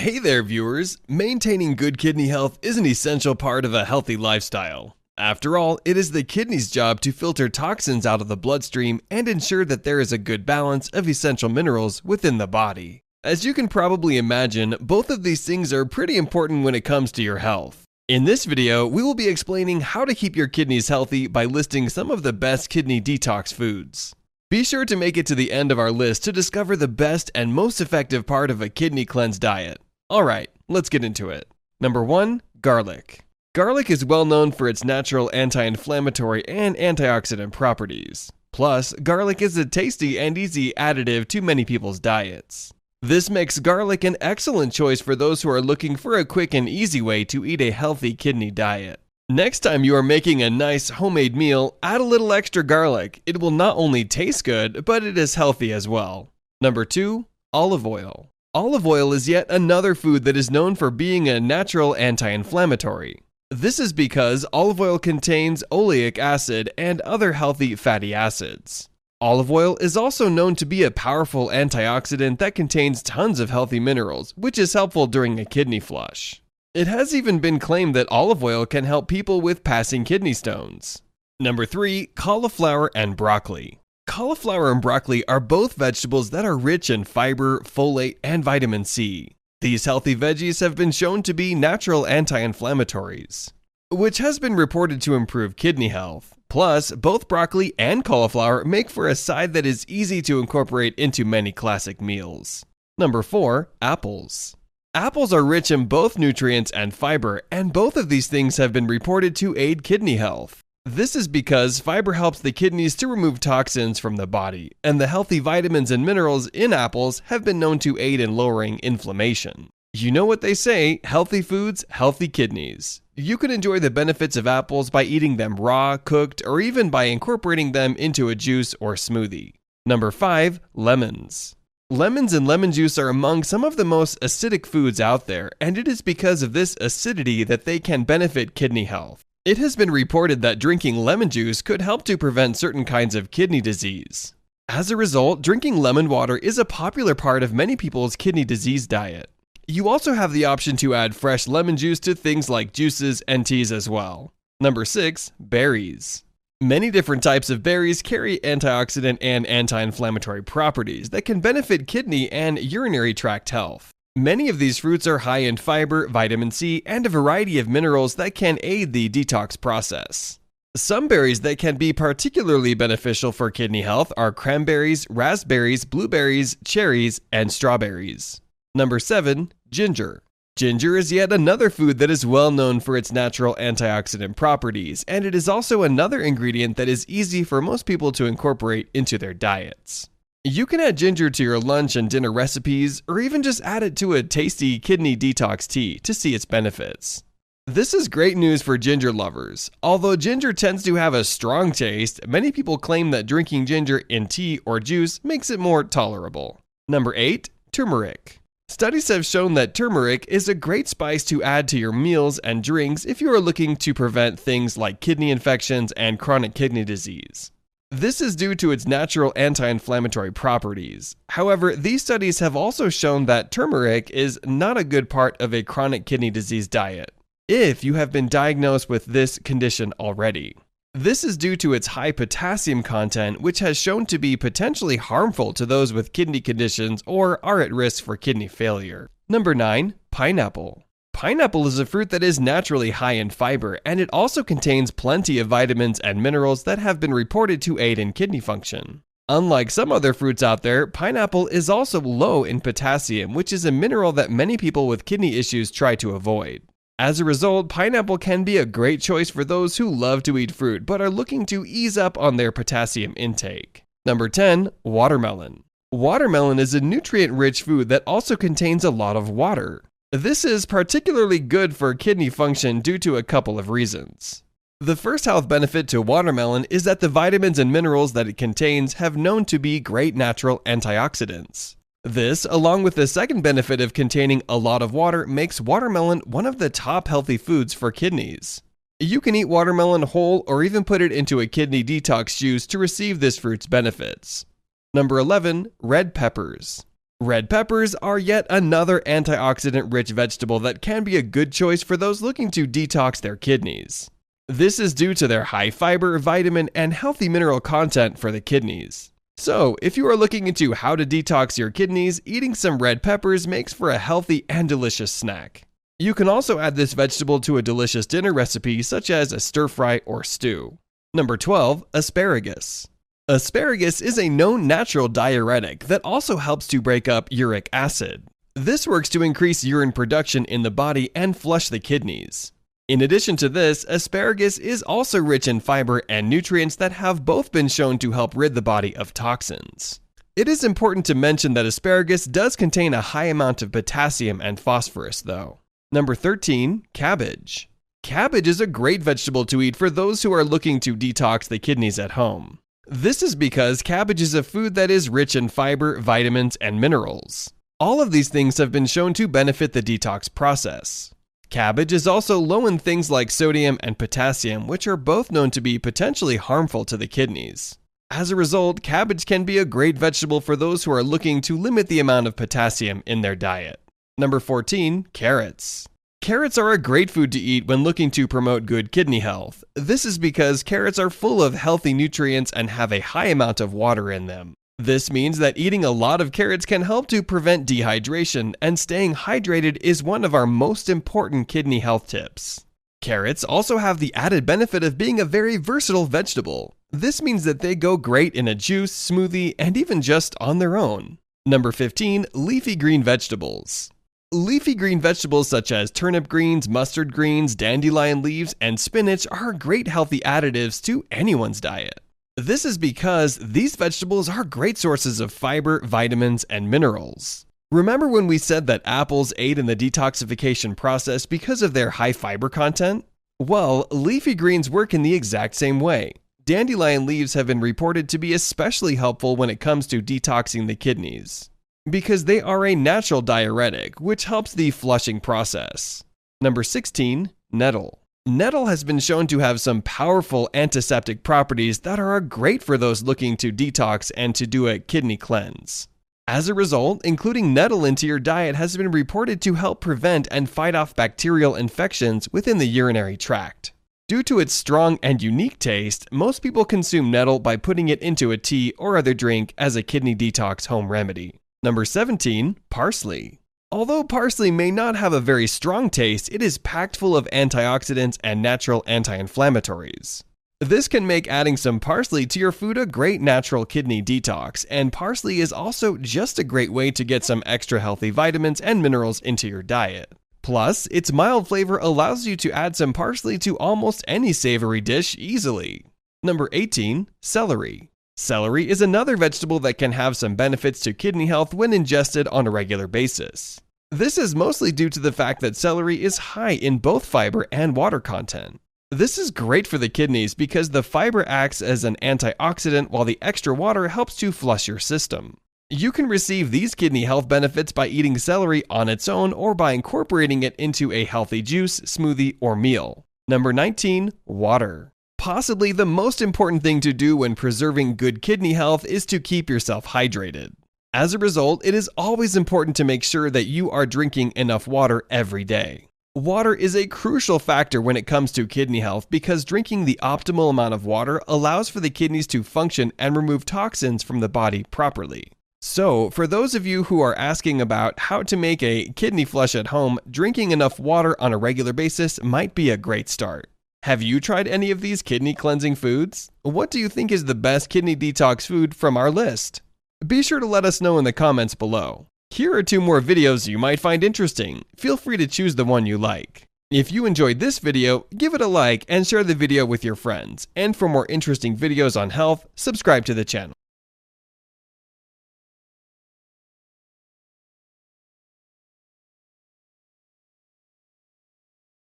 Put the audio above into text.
Hey there, viewers! Maintaining good kidney health is an essential part of a healthy lifestyle. After all, it is the kidney's job to filter toxins out of the bloodstream and ensure that there is a good balance of essential minerals within the body. As you can probably imagine, both of these things are pretty important when it comes to your health. In this video, we will be explaining how to keep your kidneys healthy by listing some of the best kidney detox foods. Be sure to make it to the end of our list to discover the best and most effective part of a kidney cleanse diet. Alright, let's get into it. Number 1. Garlic. Garlic is well known for its natural anti-inflammatory and antioxidant properties. Plus, garlic is a tasty and easy additive to many people's diets. This makes garlic an excellent choice for those who are looking for a quick and easy way to eat a healthy kidney diet. Next time you are making a nice homemade meal, add a little extra garlic. It will not only taste good, but it is healthy as well. Number 2. Olive oil. Olive oil is yet another food that is known for being a natural anti-inflammatory. This is because olive oil contains oleic acid and other healthy fatty acids. Olive oil is also known to be a powerful antioxidant that contains tons of healthy minerals, which is helpful during a kidney flush. It has even been claimed that olive oil can help people with passing kidney stones. Number 3. Cauliflower and broccoli. Cauliflower and broccoli are both vegetables that are rich in fiber, folate, and vitamin C. These healthy veggies have been shown to be natural anti-inflammatories, which has been reported to improve kidney health. Plus, both broccoli and cauliflower make for a side that is easy to incorporate into many classic meals. Number 4. Apples. Apples are rich in both nutrients and fiber, and both of these things have been reported to aid kidney health. This is because fiber helps the kidneys to remove toxins from the body, and the healthy vitamins and minerals in apples have been known to aid in lowering inflammation. You know what they say, healthy foods, healthy kidneys. You can enjoy the benefits of apples by eating them raw, cooked, or even by incorporating them into a juice or smoothie. Number 5. Lemons. Lemons and lemon juice are among some of the most acidic foods out there, and it is because of this acidity that they can benefit kidney health. It has been reported that drinking lemon juice could help to prevent certain kinds of kidney disease. As a result, drinking lemon water is a popular part of many people's kidney disease diet. You also have the option to add fresh lemon juice to things like juices and teas as well. Number 6. Berries. Many different types of berries carry antioxidant and anti-inflammatory properties that can benefit kidney and urinary tract health. Many of these fruits are high in fiber, vitamin C, and a variety of minerals that can aid the detox process. Some berries that can be particularly beneficial for kidney health are cranberries, raspberries, blueberries, cherries, and strawberries. Number 7. Ginger. Ginger is yet another food that is well known for its natural antioxidant properties, and it is also another ingredient that is easy for most people to incorporate into their diets. You can add ginger to your lunch and dinner recipes, or even just add it to a tasty kidney detox tea to see its benefits. This is great news for ginger lovers. Although ginger tends to have a strong taste, many people claim that drinking ginger in tea or juice makes it more tolerable. Number 8. Turmeric. Studies have shown that turmeric is a great spice to add to your meals and drinks if you are looking to prevent things like kidney infections and chronic kidney disease. This is due to its natural anti-inflammatory properties. However, these studies have also shown that turmeric is not a good part of a chronic kidney disease diet, if you have been diagnosed with this condition already. This is due to its high potassium content, which has shown to be potentially harmful to those with kidney conditions or are at risk for kidney failure. Number 9. Pineapple. Pineapple is a fruit that is naturally high in fiber, and it also contains plenty of vitamins and minerals that have been reported to aid in kidney function. Unlike some other fruits out there, pineapple is also low in potassium, which is a mineral that many people with kidney issues try to avoid. As a result, pineapple can be a great choice for those who love to eat fruit but are looking to ease up on their potassium intake. Number 10. Watermelon. Watermelon is a nutrient-rich food that also contains a lot of water. This is particularly good for kidney function due to a couple of reasons. The first health benefit to watermelon is that the vitamins and minerals that it contains have known to be great natural antioxidants. This, along with the second benefit of containing a lot of water, makes watermelon one of the top healthy foods for kidneys. You can eat watermelon whole or even put it into a kidney detox juice to receive this fruit's benefits. Number 11. Red peppers. Red peppers are yet another antioxidant-rich vegetable that can be a good choice for those looking to detox their kidneys. This is due to their high fiber, vitamin, and healthy mineral content for the kidneys. So, if you are looking into how to detox your kidneys, eating some red peppers makes for a healthy and delicious snack. You can also add this vegetable to a delicious dinner recipe such as a stir-fry or stew. Number 12. Asparagus. Asparagus is a known natural diuretic that also helps to break up uric acid. This works to increase urine production in the body and flush the kidneys. In addition to this, asparagus is also rich in fiber and nutrients that have both been shown to help rid the body of toxins. It is important to mention that asparagus does contain a high amount of potassium and phosphorus though. Number 13. Cabbage. Cabbage is a great vegetable to eat for those who are looking to detox the kidneys at home. This is because cabbage is a food that is rich in fiber, vitamins, and minerals. All of these things have been shown to benefit the detox process. Cabbage is also low in things like sodium and potassium, which are both known to be potentially harmful to the kidneys. As a result, cabbage can be a great vegetable for those who are looking to limit the amount of potassium in their diet. Number 14. Carrots. Carrots are a great food to eat when looking to promote good kidney health. This is because carrots are full of healthy nutrients and have a high amount of water in them. This means that eating a lot of carrots can help to prevent dehydration, and staying hydrated is one of our most important kidney health tips. Carrots also have the added benefit of being a very versatile vegetable. This means that they go great in a juice, smoothie, and even just on their own. Number 15. Leafy green vegetables. Leafy green vegetables such as turnip greens, mustard greens, dandelion leaves, and spinach are great healthy additives to anyone's diet. This is because these vegetables are great sources of fiber, vitamins, and minerals. Remember when we said that apples aid in the detoxification process because of their high fiber content? Well, leafy greens work in the exact same way. Dandelion leaves have been reported to be especially helpful when it comes to detoxing the kidneys, because they are a natural diuretic, which helps the flushing process. Number 16. Nettle. Nettle has been shown to have some powerful antiseptic properties that are great for those looking to detox and to do a kidney cleanse. As a result, including nettle into your diet has been reported to help prevent and fight off bacterial infections within the urinary tract. Due to its strong and unique taste, most people consume nettle by putting it into a tea or other drink as a kidney detox home remedy. Number 17. Parsley. Although parsley may not have a very strong taste, it is packed full of antioxidants and natural anti-inflammatories. This can make adding some parsley to your food a great natural kidney detox, and parsley is also just a great way to get some extra healthy vitamins and minerals into your diet. Plus, its mild flavor allows you to add some parsley to almost any savory dish easily. Number 18. Celery. Celery is another vegetable that can have some benefits to kidney health when ingested on a regular basis. This is mostly due to the fact that celery is high in both fiber and water content. This is great for the kidneys because the fiber acts as an antioxidant while the extra water helps to flush your system. You can receive these kidney health benefits by eating celery on its own or by incorporating it into a healthy juice, smoothie, or meal. Number 19. Water. Possibly the most important thing to do when preserving good kidney health is to keep yourself hydrated. As a result, it is always important to make sure that you are drinking enough water every day. Water is a crucial factor when it comes to kidney health because drinking the optimal amount of water allows for the kidneys to function and remove toxins from the body properly. So, for those of you who are asking about how to make a kidney flush at home, drinking enough water on a regular basis might be a great start. Have you tried any of these kidney cleansing foods? What do you think is the best kidney detox food from our list? Be sure to let us know in the comments below. Here are 2 more videos you might find interesting. Feel free to choose the one you like. If you enjoyed this video, give it a like and share the video with your friends. And for more interesting videos on health, subscribe to the channel.